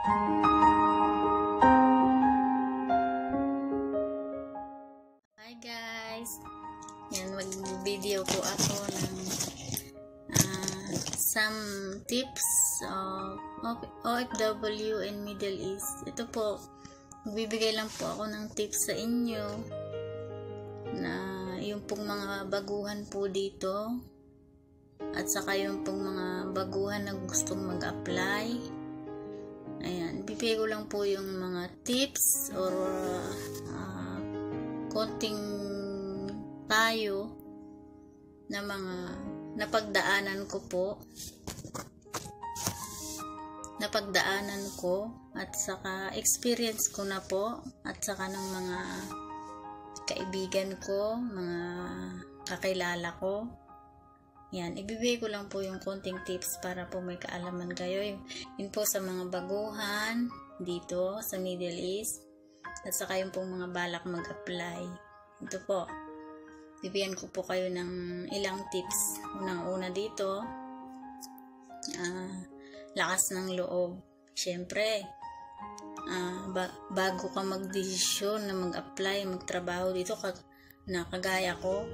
Hi guys! Yan, mag-video po ako ng some tips of OFW and Middle East. Ito po, magbibigay lang po ako ng tips sa inyo na yung pong mga baguhan po dito at saka yung pong mga baguhan na gustong mag-apply. Ayan, bibigay ko lang po yung mga tips or konting payo na mga napagdaanan ko at saka experience ko na po at saka ng mga kaibigan ko, mga kakilala ko. Yan, ibibigay ko lang po yung konting tips para po may kaalaman kayo. Yun po sa mga baguhan dito sa Middle East at saka yung pong mga balak mag-apply. Ito po, bibigyan ko po kayo ng ilang tips. Unang-una dito, lakas ng loob. Siyempre, bago ka magdesisyon na mag-apply, magtrabaho dito, na kagaya ko,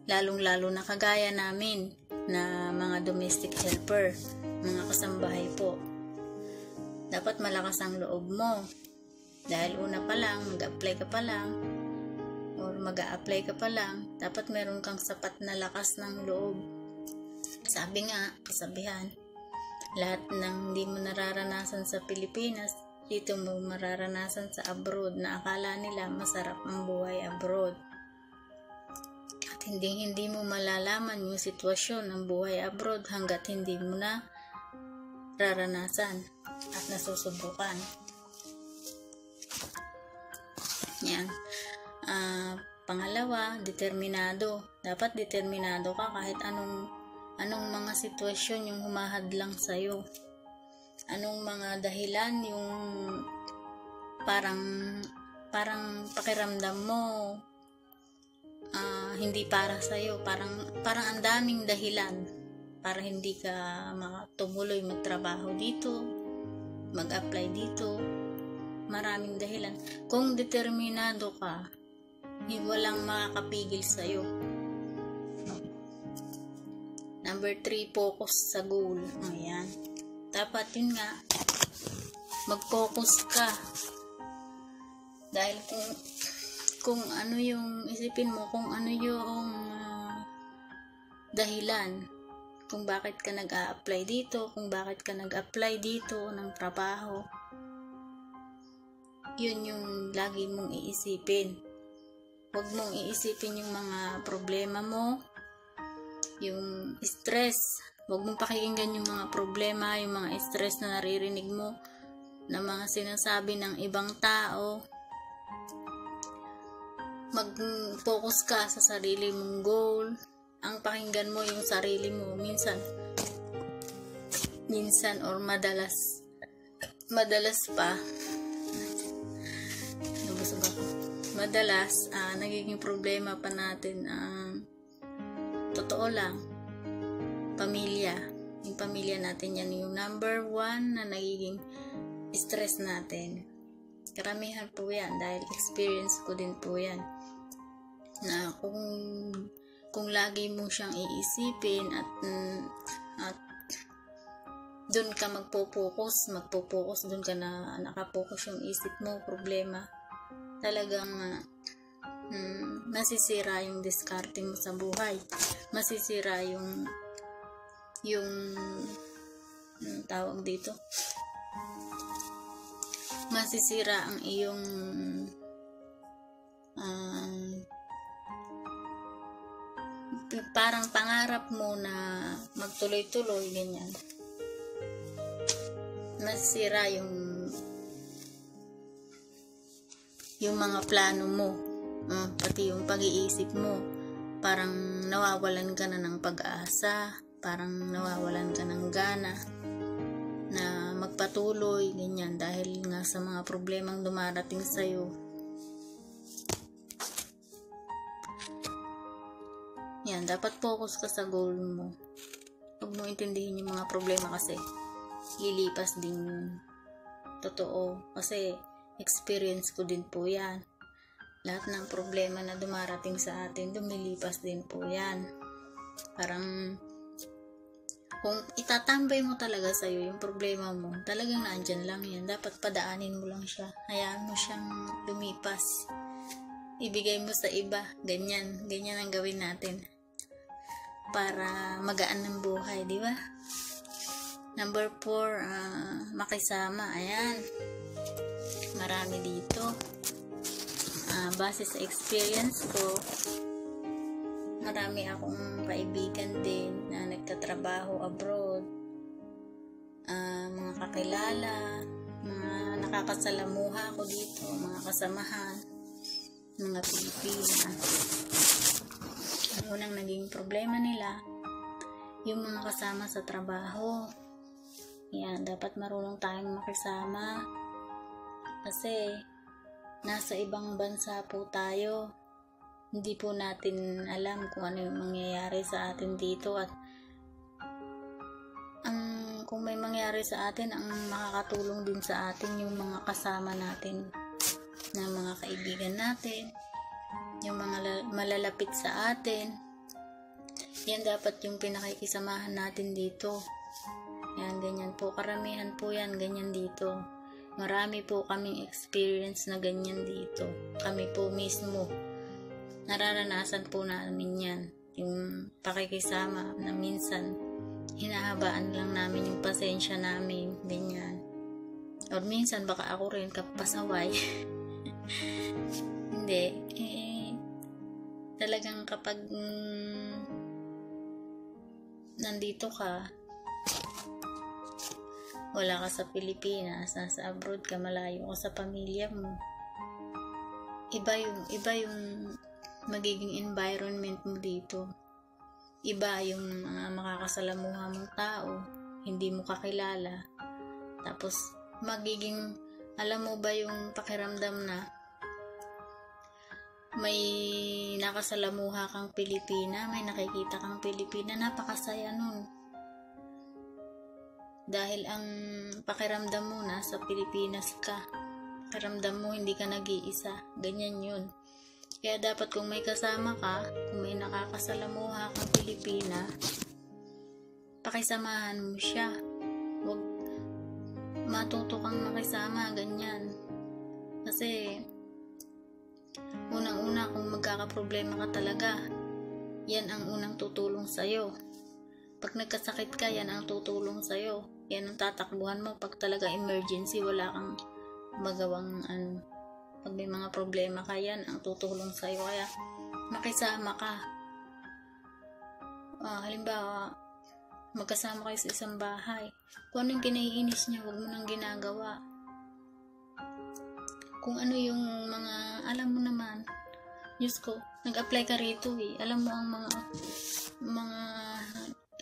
lalong-lalo na kagaya namin na mga domestic helper, mga kasambahay po. Dapat malakas ang loob mo. Dahil una pa lang, mag-apply ka pa lang, or mag-a-apply ka pa lang, dapat meron kang sapat na lakas ng loob. Sabi nga, kasabihan, lahat ng hindi mo nararanasan sa Pilipinas, dito mo mararanasan sa abroad, na akala nila masarap ang buhay abroad. At hindi mo malalaman yung sitwasyon ng buhay abroad hanggat hindi mo na raranasan at nasusubukan. Yan. Pangalawa, determinado. Dapat determinado ka kahit anong mga sitwasyon yung humahadlang sa'yo. Anong mga dahilan yung parang pakiramdam mo hindi para sa'yo. Parang ang daming dahilan para hindi ka tumuloy magtrabaho dito, mag-apply dito. Maraming dahilan. Kung determinado ka, walang makakapigil sa'yo. Number 3, focus sa goal. Ayan. Dapat yun nga, mag-focus ka. Dahil kung ano yung isipin mo, kung ano yung dahilan, kung bakit ka nag-a-apply dito, kung bakit ka nag-apply dito ng trabaho, yun yung lagi mong iisipin. Huwag mong iisipin yung mga problema mo, yung stress. Huwag mong pakikinggan yung mga problema, yung mga stress na naririnig mo, na mga sinasabi ng ibang tao. Mag-focus ka sa sarili mong goal. Ang pakinggan mo yung sarili mo. Minsan or madalas pa, nagiging problema pa natin totoo lang, pamilya. Yung pamilya natin, yan yung number 1 na nagiging stress natin. Karamihan po yan, dahil experience ko din po yan, na kung lagi mo siyang iisipin at dun ka magpo-focus, dun ka na nakapokus yung isip mo, problema, talagang masisira yung diskarte mo sa buhay. Masisira yung tawag dito, masisira ang iyong parang pangarap mo na magtuloy-tuloy, ganyan. Masisira yung mga plano mo, pati yung pag-iisip mo. Parang nawawalan ka na ng pag-asa, parang nawawalan ka ng gana na magpatuloy, ganyan, dahil nga sa mga problemang dumarating sa'yo. Yan, dapat focus ka sa goal mo. Huwag mo intindihin yung mga problema kasi lilipas din. Totoo. Kasi experience ko din po yan. Lahat ng problema na dumarating sa atin, lumilipas din po yan. Parang kung itatambay mo talaga sa'yo yung problema mo, talagang naandyan lang yan. Dapat padaanin mo lang siya. Hayaan mo siyang lumipas. Ibigay mo sa iba. Ganyan ang gawin natin. Para magaan ng buhay, di ba? Number 4, makisama. Ayan. Marami dito. Base sa experience ko, marami akong kaibigan din na nagtatrabaho abroad. Mga kakilala, mga nakakasalamuha ko dito, mga kasamahan, mga Pilipina. Ang unang naging problema nila, yung mga kasama sa trabaho. Yan, dapat marunong tayong makisama. Kasi, nasa ibang bansa po tayo. Hindi po natin alam kung ano yung mangyayari sa atin dito. At, kung may mangyari sa atin, ang makakatulong din sa atin yung mga kasama natin, na mga kaibigan natin, yung mga malalapit sa atin. Yan dapat yung pinakikisamahan natin dito. Yan, ganyan po. Karamihan po yan, ganyan dito. Marami po kaming experience na ganyan dito. Kami po mismo, nararanasan po namin yan. Yung pakikisama na minsan, hinahabaan lang namin yung pasensya namin. Ganyan. Or minsan, baka ako rin kapasaway. Hindi. Talagang kapag nandito ka, wala ka sa Pilipinas, nasa abroad ka, malayo ka sa pamilya mo, iba yung magiging environment mo dito. Iba yung mga makakasalamuha mong tao, hindi mo kakilala. Tapos magiging, alam mo ba yung pakiramdam na may nakasalamuha kang Pilipina, may nakikita kang Pilipina, napakasaya nun. Dahil ang pakiramdam mo na sa Pilipinas ka, pakiramdam mo hindi ka nag-iisa, ganyan yun. Kaya dapat kung may kasama ka, kung may nakakasalamuha kang Pilipina, pakisamahan mo siya. Huwag matuto kang makisama, ganyan. Kasi unang-una, kung magkakaproblema ka talaga, yan ang unang tutulong sa'yo. Pag nagkasakit ka, yan ang tutulong sa'yo. Yan ang tatakbuhan mo. Pag talaga emergency, wala kang magawang pag may mga problema ka, yan ang tutulong sa'yo. Kaya makisama ka. Halimbawa, magkasama kayo sa isang bahay. Kung anong kinaiinis niya, huwag mo nang ginagawa. Kung ano yung mga, alam mo naman, Diyos ko, nag-apply ka rito eh. Alam mo ang mga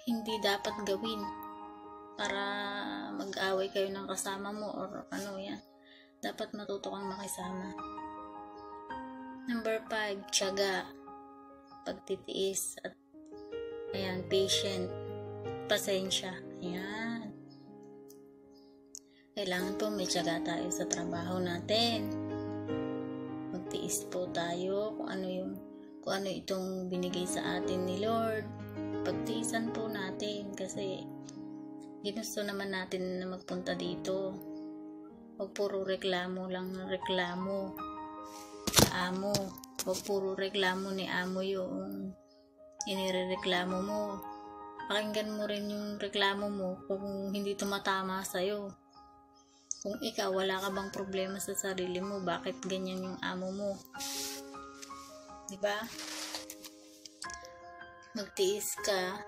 hindi dapat gawin para mag-away kayo ng kasama mo or ano yan. Dapat matuto kang makisama. Number 5, tiyaga, pagtitiis, at ayan, patient, pasensya. Ayan. Kailangan po may tiyaga tayo sa trabaho natin. Magtiis po tayo kung ano itong binigay sa atin ni Lord. Pagtiisan po natin kasi ginusto naman natin na magpunta dito. Huwag puro reklamo lang ng reklamo sa amo. Huwag puro reklamo ni amo yung inireklamo mo. Pakinggan mo rin yung reklamo mo kung hindi tumatama sa'yo. Kung ikaw, wala ka bang problema sa sarili mo, bakit ganyan yung amo mo? Diba? Magtiis ka.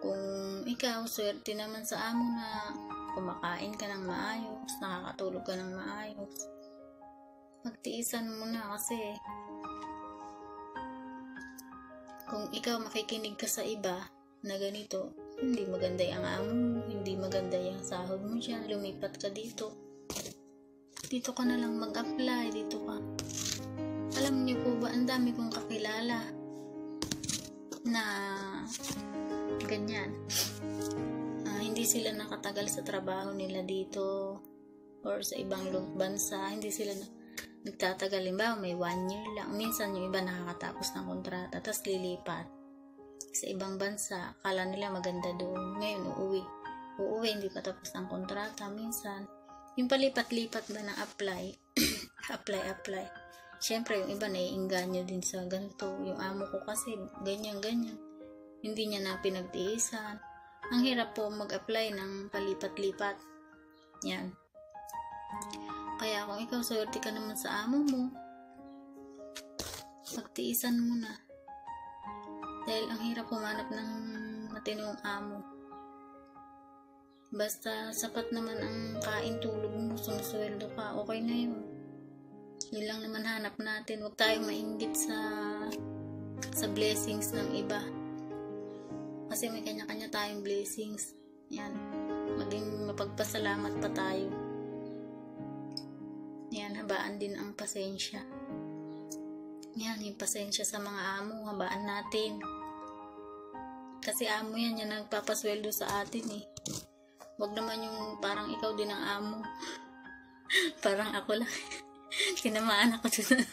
Kung ikaw, swerte naman sa amo na kumakain ka ng maayos, nakakatulog ka ng maayos, magtiisan mo na kasi kung ikaw makikinig ka sa iba na ganito, hindi maganda yung amo mo, hindi maganda yung sahod mo dyan, lumipat ka dito. Dito ka na lang mag-apply, dito ka. Alam niyo po ba, ang dami kong kakilala na ganyan. Hindi sila nakatagal sa trabaho nila dito or sa ibang bansa, hindi sila nagtatagal. Limbawa, may 1 year lang. Minsan yung iba nakakatapos ng kontrata, tapos lilipat sa ibang bansa. Akala nila maganda doon. Ngayon, uuwi, hindi pa tapos ng kontrata. Minsan, yung palipat-lipat ba ng apply, apply. Siyempre, yung iba naiinganyo din sa ganito. Yung amo ko kasi, ganyan. Hindi niya na pinagtiisan. Ang hirap po mag-apply ng palipat-lipat. Yan. Kaya kung ikaw swerte ka naman sa amo mo, pagtiisan mo na. Dahil ang hirap humanap ng matinong amo. Basta sapat naman ang kain, tulog mo, sumusweldo ka, okay na yun. Yun lang naman hanap natin. Huwag tayong mainggit sa blessings ng iba. Kasi may kanya-kanya tayong blessings. Yan. Maging mapagpasalamat pa tayo. Yan, habaan din ang pasensya. Yan, yung pasensya sa mga amo, habaan natin. Kasi amo yan nagpapasweldo sa atin eh. Huwag naman yung parang ikaw din ang amo. Parang ako lang. Tinamaan ako dun.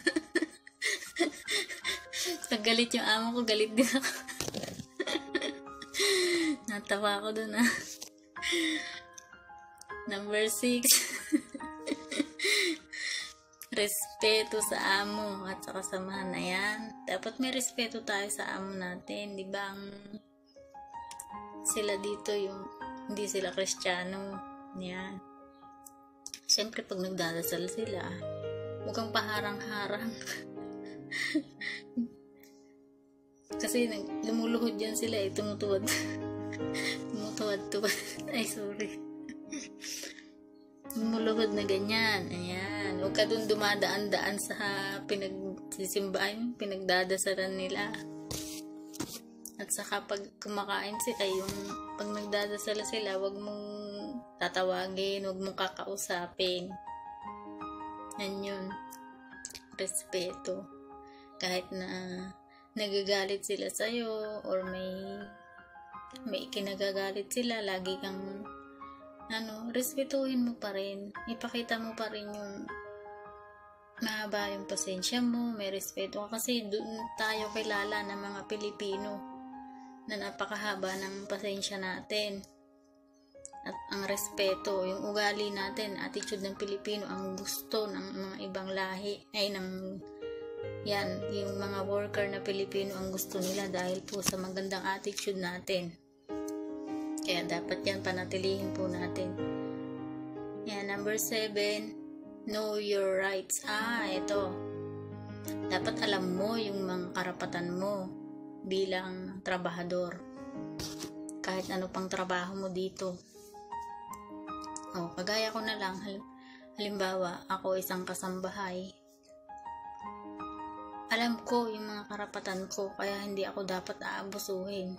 Pag galit yung amo ko, galit din ako. Natawa ako dun Number 6. Respeto sa amo at sa kasamahan na yan. Dapat may respeto tayo sa amo natin. Diba sila dito yung hindi sila Kristiyano. Yan. Siyempre pag nagdadasal sila, huwag kang paharang-harang. Kasi lumuluhod yan sila eh. Tumutuwad. Tumutuwad. Ay, sorry. Lumuluhod na ganyan. Ayan. Huwag ka dun dumadaan-daan sa pinagsisimbahan, pinagdadasalan nila. At saka pag kumakain sila, pag nagdadasal sila, huwag mong tatawagin, huwag mong kakausapin. Yan yun. Respeto. Kahit na nagagalit sila sa'yo or may kinagagalit sila, lagi kang respetuhin mo pa rin. Ipakita mo pa rin yung mahaba yung pasensya mo, may respeto ka. Kasi doon tayo kilala ng mga Pilipino na napakahaba ng pasensya natin. At ang respeto, yung ugali natin, attitude ng Pilipino, ang gusto ng mga ibang lahi, yung mga worker na Pilipino ang gusto nila dahil po sa magandang attitude natin. Kaya dapat yan panatilihin po natin. Yan, number 7, know your rights. Ito. Dapat alam mo yung mga karapatan mo bilang trabahador. Kahit ano pang trabaho mo dito. Kagaya ko na lang. Halimbawa, ako isang kasambahay. Alam ko yung mga karapatan ko, kaya hindi ako dapat aabusuhin.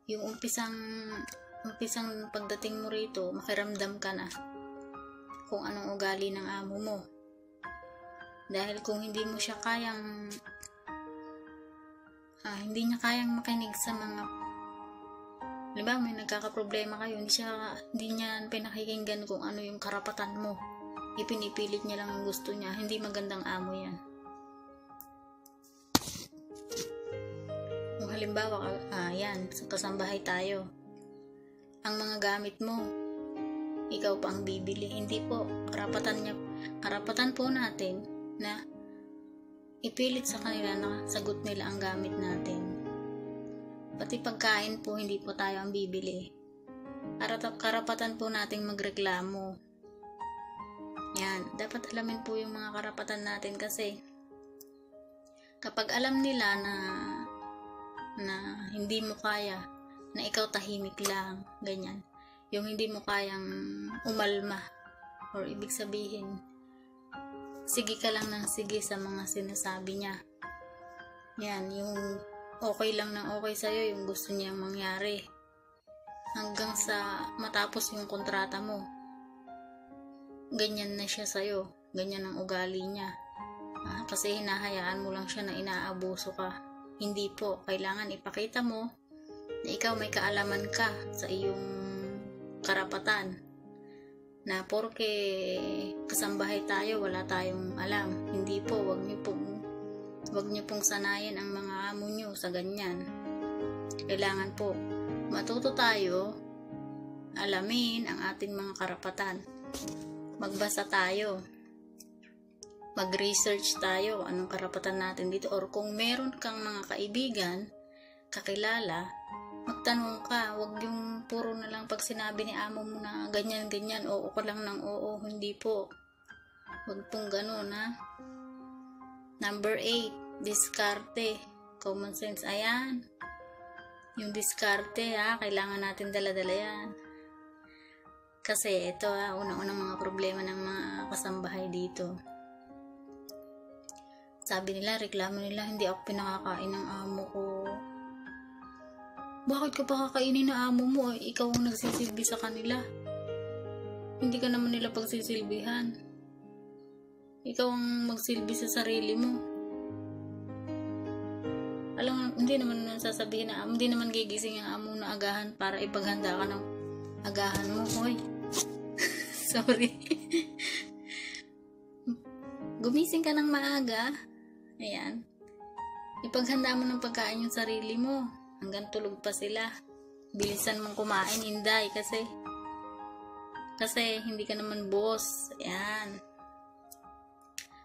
Yung umpisang pagdating mo rito, makiramdam ka na kung anong ugali ng amo mo. Dahil kung hindi mo siya kayang hindi niya kayang makinig sa mga, halimbawa may nagkakaproblema kayo, hindi niya pinakikinggan kung ano yung karapatan mo, ipinipilit niya lang ang gusto niya, hindi magandang amo yan. Kung halimbawa kasambahay tayo, ang mga gamit mo ikaw pa ang bibili, hindi po. Karapatan po natin na ipilit sa kanila na sagot nila ang gamit natin. Pati pagkain po, hindi po tayo ang bibili. Karapatan po nating magreklamo. Yan, dapat alamin po yung mga karapatan natin kasi kapag alam nila na hindi mo kaya, na ikaw tahimik lang, ganyan. Yung hindi mo kayang umalma or ibig sabihin, sige ka lang ng sige sa mga sinasabi niya. Yan, yung okay lang ng okay sa'yo, yung gusto niyang mangyari. Hanggang sa matapos yung kontrata mo. Ganyan na siya sa'yo. Ganyan ang ugali niya. Kasi hinahayaan mo lang siya na inaabuso ka. Hindi po. Kailangan ipakita mo na ikaw may kaalaman ka sa iyong karapatan, na porke kasambahay tayo, wala tayong alam. Hindi po, wag niyo pong sanayin ang mga amo niyo sa ganyan. Kailangan po matuto tayo, alamin ang ating mga karapatan. Magbasa tayo, mag-research tayo anong karapatan natin dito, or kung meron kang mga kaibigan, kakilala, magtanong ka. Wag yung puro na lang pag sinabi ni amo mo na ganyan, oo ka lang ng oo. Hindi po. Wag pong ganun, ha. Number 8, diskarte. Common sense. Ayan. Yung diskarte, ha. Kailangan natin dala-dala yan. Kasi ito, ha, unang-unang mga problema ng mga kasambahay dito. Sabi nila, reklamo nila, hindi ako pinakakain ng amo ko. Bakit ka pa kakainin na amo mo? Ikaw ang nagsisilbi sa kanila. Hindi ka naman nila pagsisilbihan. Ikaw ang magsilbi sa sarili mo. Alam mo, hindi naman sasabihin na amo, hindi naman gigising ang amo na agahan para ipaghanda ka ng agahan mo. Hoy. Sorry. Gumising ka ng maaga. Ayan. Ipaghanda mo ng pagkain yung sarili mo. Hanggang tulog pa sila. Bilisan mong kumain, Inday, kasi hindi ka naman boss. Ayan.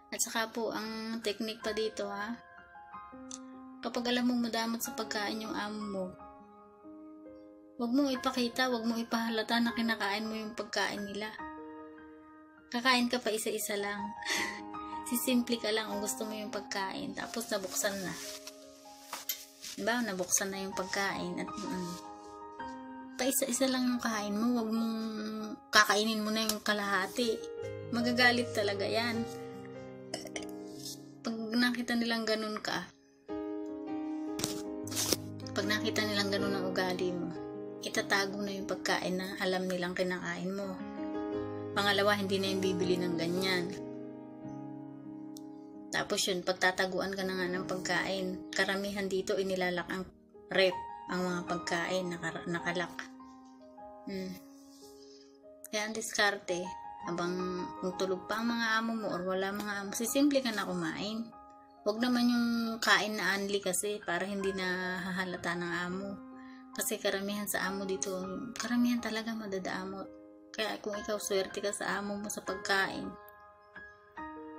At saka po, ang technique pa dito, ha. Kapag alam mong madamot sa pagkain yung amo mo, wag mong ipakita, wag mong ipahalata na kinakain mo yung pagkain nila. Kakain ka pa isa-isa lang. Sisimple ka lang kung gusto mo yung pagkain. Tapos nabuksan na. Diba? Nabuksan na yung pagkain at pa isa-isa lang yung kain mo. Huwag mong kakainin mo na yung kalahati. Magagalit talaga yan. Pag nakita nilang ganun ka, pag nakita nilang ganun ang ugali mo, itatago na yung pagkain na alam nilang kinakain mo. Pangalawa, hindi na yung bibili ng ganyan. Tapos yun, pagtataguan ka na nga ng pagkain, karamihan dito inilalak ang rep, ang mga pagkain, nakalak. Kaya ang diskarte, habang kung tulog pa ang mga amo mo or wala mga amo, sisimple ka na kumain. Huwag naman yung kain na anli kasi para hindi na hahalata ng amo. Kasi karamihan sa amo dito, karamihan talaga madadaamot. Kaya kung ikaw swerte ka sa amo mo sa pagkain,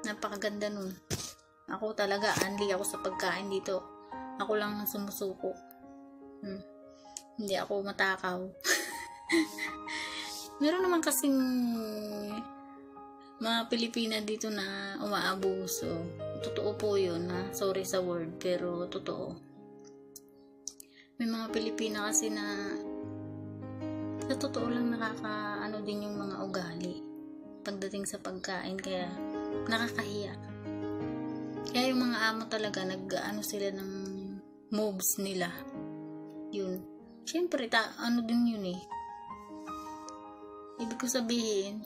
napakaganda nun. Ako talaga, anli ako sa pagkain dito. Ako lang ang sumusuko. Hindi ako matakaw. Meron naman kasing mga Pilipina dito na umaabuso. Totoo po yun, ha? Sorry sa word, pero totoo. May mga Pilipina kasi na sa totoo lang nakakaano din yung mga ugali pagdating sa pagkain, kaya nakakahiya. Kaya yung mga amo talaga nag-ano sila ng moves nila. Yun. Siyempre, ano din yun eh. Ibig ko sabihin,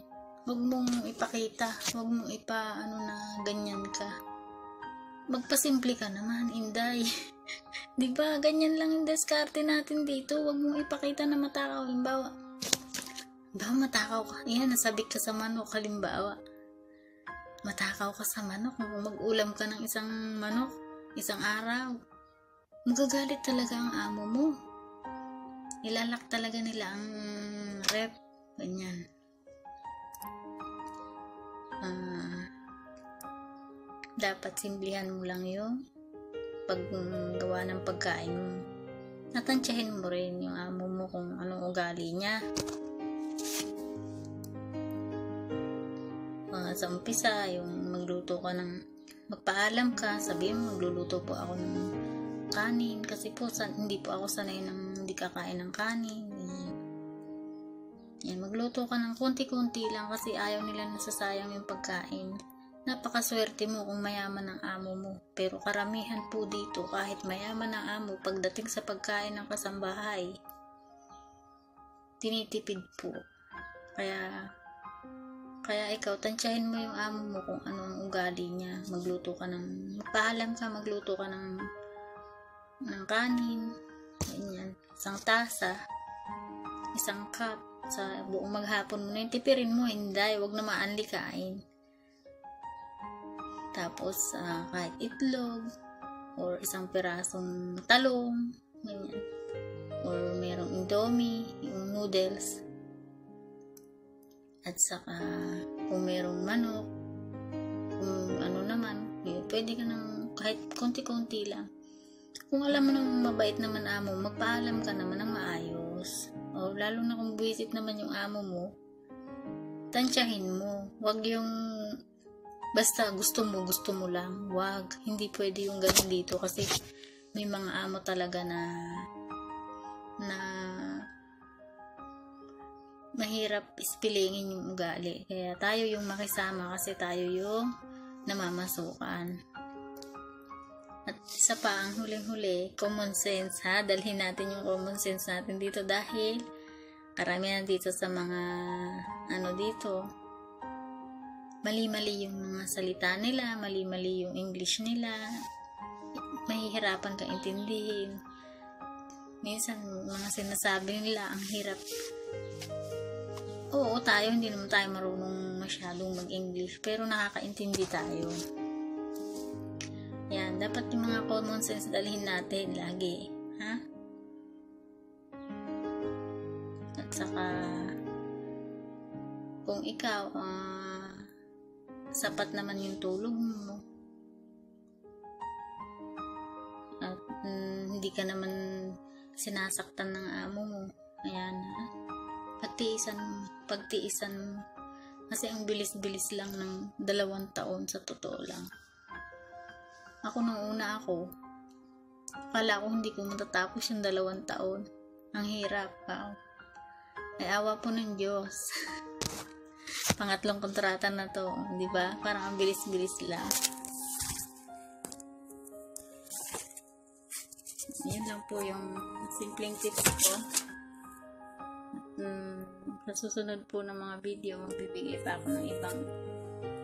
wag mong ipakita, wag mong ano na ganyan ka. Magpasimple ka naman, Inday. Diba, ganyan lang yung diskarte natin dito. Wag mong ipakita na matakaw. Halimbawa, matakaw ka. Yan, nasabik ka sa manok. Halimbawa, matakaw ka sa manok. Mag-ulam ka ng isang manok, isang araw. Magagalit talaga ang amo mo. Ilalak talaga nila ang rep. Ganyan. Dapat simplihan mo lang yung paggawa ng pagkain mo. Natansyahin mo rin yung amo mo kung anong ugali niya. Sa umpisa, yung magluto ka magpaalam ka, sabihin mo, magluluto po ako ng kanin. Kasi po, hindi po ako sanay ng hindi kakain ng kanin. Yan, magluto ka ng konti-konti lang kasi ayaw nila nasasayang yung pagkain. Napakaswerte mo kung mayaman ang amo mo. Pero karamihan po dito, kahit mayaman ang amo, pagdating sa pagkain ng kasambahay, tinitipid po. Kaya ikaw, tansyahin mo yung amo mo kung ano ang ugali niya. Magpaalam ka, magluto ka ng kanin. Ganyan. isang tasa, isang cup, sa buong maghapon mo na yung tipirin mo, hindi, wag na maanli kain. Tapos, kahit itlog, or isang pirasong talong, ganyan. Or merong indomie, yung noodles. At saka, kung merong manok, kung ano naman, pwede ka nang kahit konti-konti lang. Kung alam mo nang mabait naman amo, magpaalam ka naman ng maayos. O lalo na kung buwisit naman yung amo mo, tansyahin mo. Wag yung basta gusto mo lang. Wag, hindi pwede yung ganun dito kasi may mga amo talaga na mahirap ispilingin yung ugali. Kaya tayo yung makisama kasi tayo yung namamasukan. At isa pa, ang huling-huli, common sense ha. Dalhin natin yung common sense natin dito dahil karamihan dito sa mga dito, mali-mali yung mga salita nila, mali-mali yung English nila, mahihirapan kang intindihin. Minsan, mga sinasabi nila, ang hirap. Oo, tayo, hindi naman tayo marunong masyadong mag-English, pero nakakaintindi tayo. Yan, dapat yung mga common sense dalhin natin lagi, ha? At saka, kung ikaw, sapat naman yung tulog mo, at hindi ka naman sinasaktan ng amo mo, ayan, pagtiisan mo. Kasi ang bilis-bilis lang ng 2 taon sa totoo lang. Ako nung una akala ko hindi ko matatapos yung 2 taon. Ang hirap pa. Ay awa po ng Diyos. Pangatlong kontrata na to, di ba? Parang ang bilis-bilis lang. Yun lang po yung simpleng tips ko. Sa susunod po ng mga video, magbibigay pa ako ng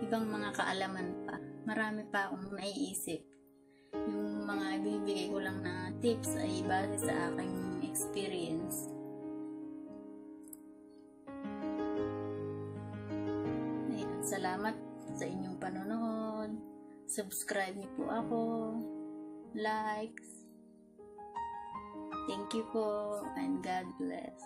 ibang mga kaalaman pa. Marami pa akong naiisip. Yung mga ibibigay ko lang na tips ay base sa aking experience. Ayan, salamat sa inyong panonood. Subscribe niyo po ako. Likes. Thank you po and God bless.